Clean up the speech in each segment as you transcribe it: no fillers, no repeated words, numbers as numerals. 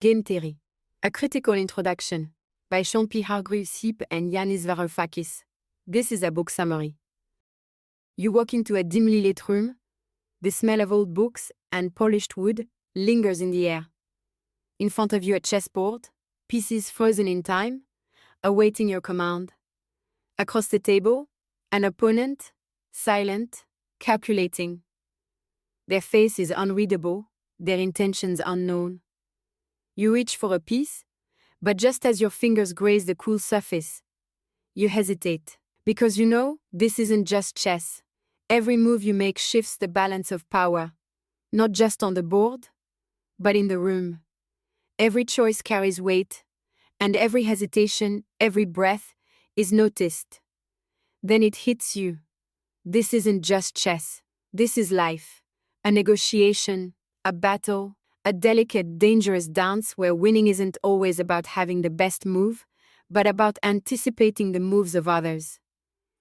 Game Theory. A Critical Introduction by Shaun P. Hargreaves Heap and Yanis Varoufakis. This is a book summary. You walk into a dimly lit room. The smell of old books and polished wood lingers in the air. In front of you a chessboard, pieces frozen in time, awaiting your command. Across the table, an opponent, silent, calculating. Their face is unreadable, their intentions unknown. You reach for a piece, but just as your fingers graze the cool surface, you hesitate, because you know this isn't just chess. Every move you make shifts the balance of power, not just on the board, but in the room. Every choice carries weight, and every hesitation, every breath, is noticed. Then it hits you. This isn't just chess. This is life. A negotiation, a battle, a delicate, dangerous dance where winning isn't always about having the best move, but about anticipating the moves of others.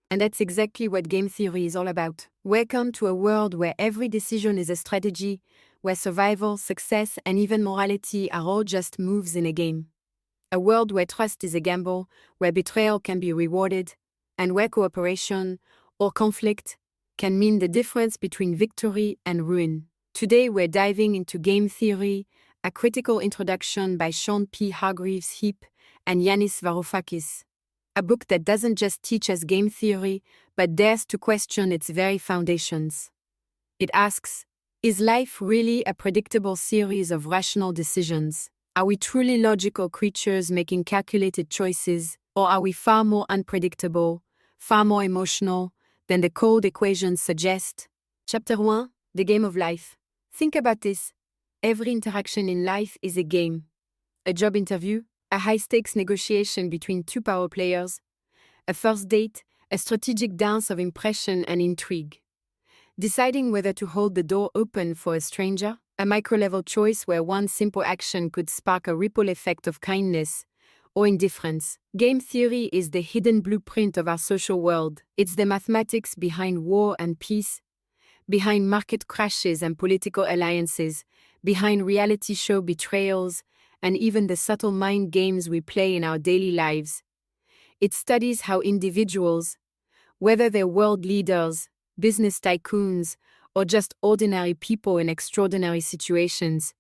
And that's exactly what game theory is all about. Welcome to a world where every decision is a strategy, where survival, success, and even morality are all just moves in a game. A world where trust is a gamble, where betrayal can be rewarded, and where cooperation or conflict can mean the difference between victory and ruin. Today we're diving into Game Theory, a critical introduction by Shaun P. Hargreaves Heap and Yanis Varoufakis. A book that doesn't just teach us game theory, but dares to question its very foundations. It asks, is life really a predictable series of rational decisions? Are we truly logical creatures making calculated choices, or are we far more unpredictable, far more emotional than the cold equations suggest? Chapter 1, The Game of Life. Think about this. Every interaction in life is a game. A job interview, a high-stakes negotiation between two power players, a first date, a strategic dance of impression and intrigue. Deciding whether to hold the door open for a stranger, a micro-level choice where one simple action could spark a ripple effect of kindness or indifference. Game theory is the hidden blueprint of our social world. It's the mathematics behind war and peace, behind market crashes and political alliances, behind reality show betrayals, and even the subtle mind games we play in our daily lives. It studies how individuals, whether they're world leaders, business tycoons, or just ordinary people in extraordinary situations,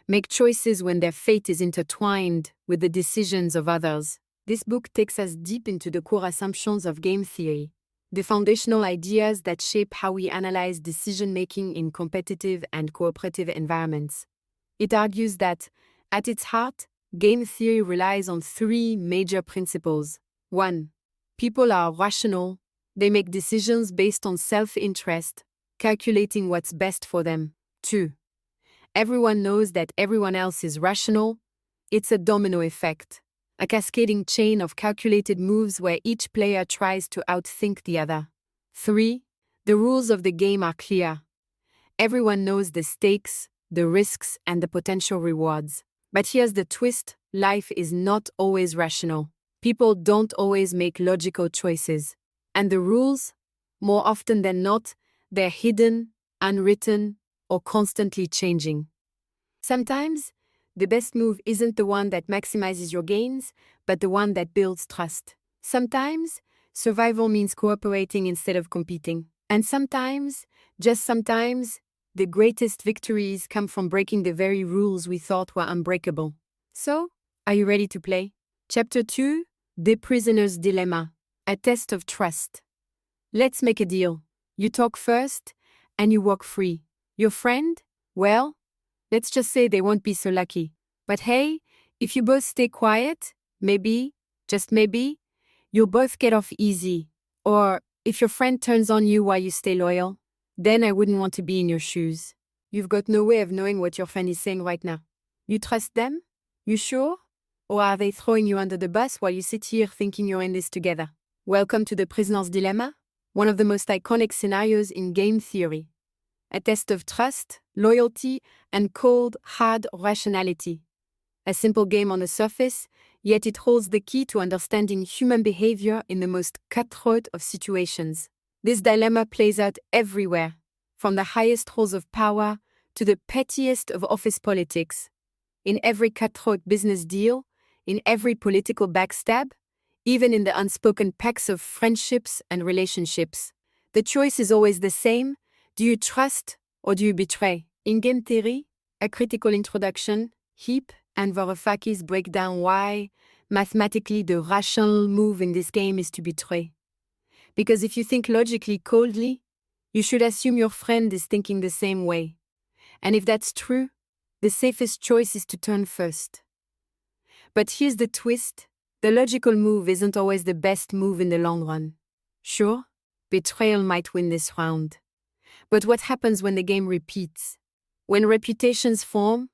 make choices when their fate is intertwined with the decisions of others. This book takes us deep into the core assumptions of game theory, the foundational ideas that shape how we analyze decision-making in competitive and cooperative environments. It argues that, at its heart, game theory relies on three major principles. 1. People are rational. They make decisions based on self-interest, calculating what's best for them. 2. Everyone knows that everyone else is rational. It's a domino effect, a cascading chain of calculated moves where each player tries to outthink the other. 3. The rules of the game are clear. Everyone knows the stakes, the risks, and the potential rewards. But here's the twist: life is not always rational. People don't always make logical choices. And the rules, more often than not, they're hidden, unwritten, or constantly changing. Sometimes, the best move isn't the one that maximizes your gains, but the one that builds trust. Sometimes, survival means cooperating instead of competing. And sometimes, just sometimes, the greatest victories come from breaking the very rules we thought were unbreakable. So, are you ready to play? Chapter 2, The Prisoner's Dilemma, a test of trust. Let's make a deal. You talk first, and you walk free. Your friend? Well, let's just say they won't be so lucky. But hey, if you both stay quiet, maybe, just maybe, you'll both get off easy. Or, if your friend turns on you while you stay loyal, then I wouldn't want to be in your shoes. You've got no way of knowing what your friend is saying right now. You trust them? You sure? Or are they throwing you under the bus while you sit here thinking you're in this together? Welcome to the prisoner's dilemma, one of the most iconic scenarios in game theory. A test of trust, loyalty, and cold, hard rationality. A simple game on the surface, yet it holds the key to understanding human behavior in the most cutthroat of situations. This dilemma plays out everywhere, from the highest halls of power to the pettiest of office politics. in every cutthroat business deal, in every political backstab, even in the unspoken pacts of friendships and relationships. The choice is always the same. Do you trust or do you betray? In game theory, a critical introduction, Heap and Varoufakis break down why, mathematically, the rational move in this game is to betray. Because if you think logically coldly, you should assume your friend is thinking the same way. And if that's true, the safest choice is to turn first. But here's the twist. The logical move isn't always the best move in the long run. Sure, betrayal might win this round. But what happens when the game repeats? When reputations form?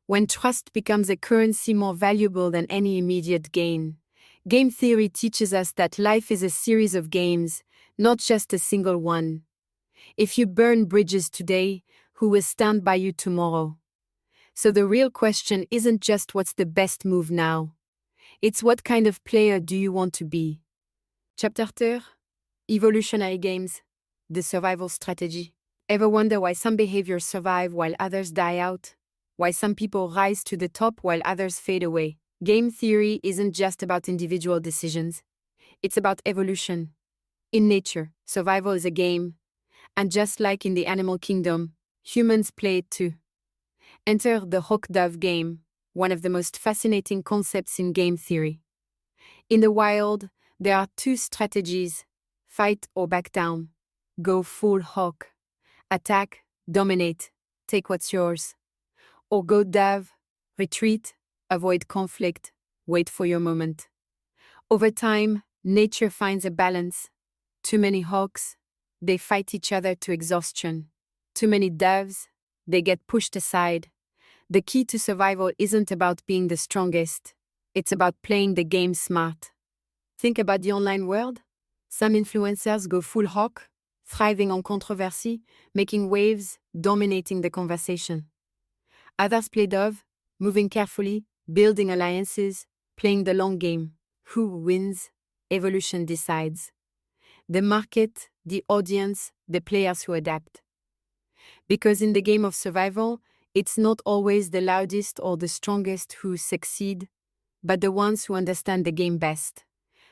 When trust becomes a currency more valuable than any immediate gain? Game theory teaches us that life is a series of games, not just a single one. If you burn bridges today, who will stand by you tomorrow? So the real question isn't just what's the best move now. It's what kind of player do you want to be? Chapter 2: Evolutionary Games, the Survival Strategy. Ever wonder why some behaviors survive while others die out? Why some people rise to the top while others fade away? Game theory isn't just about individual decisions. It's about evolution. In nature, survival is a game. And just like in the animal kingdom, humans play it too. Enter the hawk-dove game, one of the most fascinating concepts in game theory. In the wild, there are two strategies: fight or back down. Go full hawk. Attack, dominate, take what's yours. Or go dove, retreat, avoid conflict, wait for your moment. Over time, nature finds a balance. Too many hawks, they fight each other to exhaustion. Too many doves, they get pushed aside. The key to survival isn't about being the strongest. It's about playing the game smart. Think about the online world. Some influencers go full hawk, thriving on controversy, making waves, dominating the conversation. Others play dove, moving carefully, building alliances, playing the long game. Who wins? Evolution decides. The market, the audience, the players who adapt. Because in the game of survival, it's not always the loudest or the strongest who succeed, but the ones who understand the game best.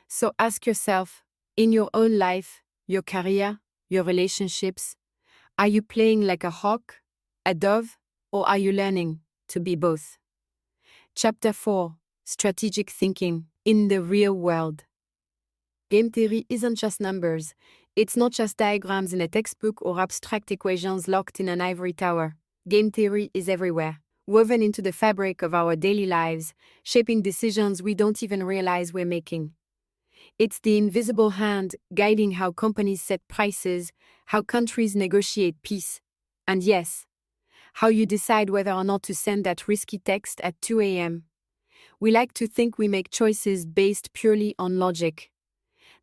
So ask yourself, in your own life, your career, your relationships, are you playing like a hawk, a dove, or are you learning to be both? Chapter 4: Strategic Thinking in the Real World. Game theory isn't just numbers. It's not just diagrams in a textbook or abstract equations locked in an ivory tower. Game theory is everywhere, woven into the fabric of our daily lives, shaping decisions we don't even realize we're making. It's the invisible hand guiding how companies set prices, how countries negotiate peace, and yes, how you decide whether or not to send that risky text at 2 a.m. We like to think we make choices based purely on logic,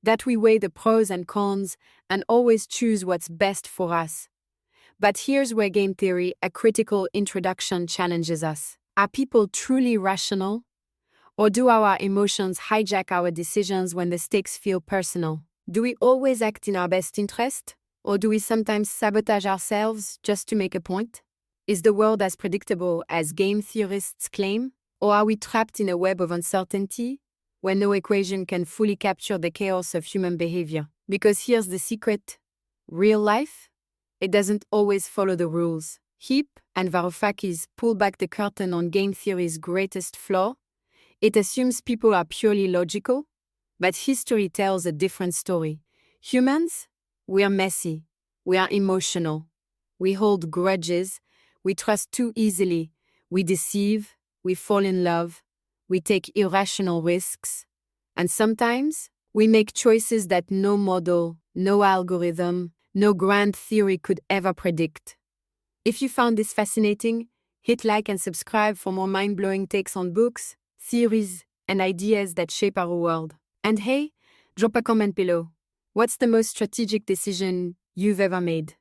that we weigh the pros and cons and always choose what's best for us. But here's where game theory, a critical introduction, challenges us. Are people truly rational? Or do our emotions hijack our decisions when the stakes feel personal? Do we always act in our best interest? Or do we sometimes sabotage ourselves just to make a point? Is the world as predictable as game theorists claim? Or are we trapped in a web of uncertainty, where no equation can fully capture the chaos of human behavior? Because here's the secret: real life, it doesn't always follow the rules. Heap and Varoufakis pull back the curtain on game theory's greatest flaw. It assumes people are purely logical, but history tells a different story. Humans, we are messy, we are emotional, we hold grudges, we trust too easily, we deceive, we fall in love, we take irrational risks, and sometimes we make choices that no model, no algorithm, no grand theory could ever predict. If you found this fascinating, hit like and subscribe for more mind-blowing takes on books, theories, and ideas that shape our world. And hey, drop a comment below. What's the most strategic decision you've ever made?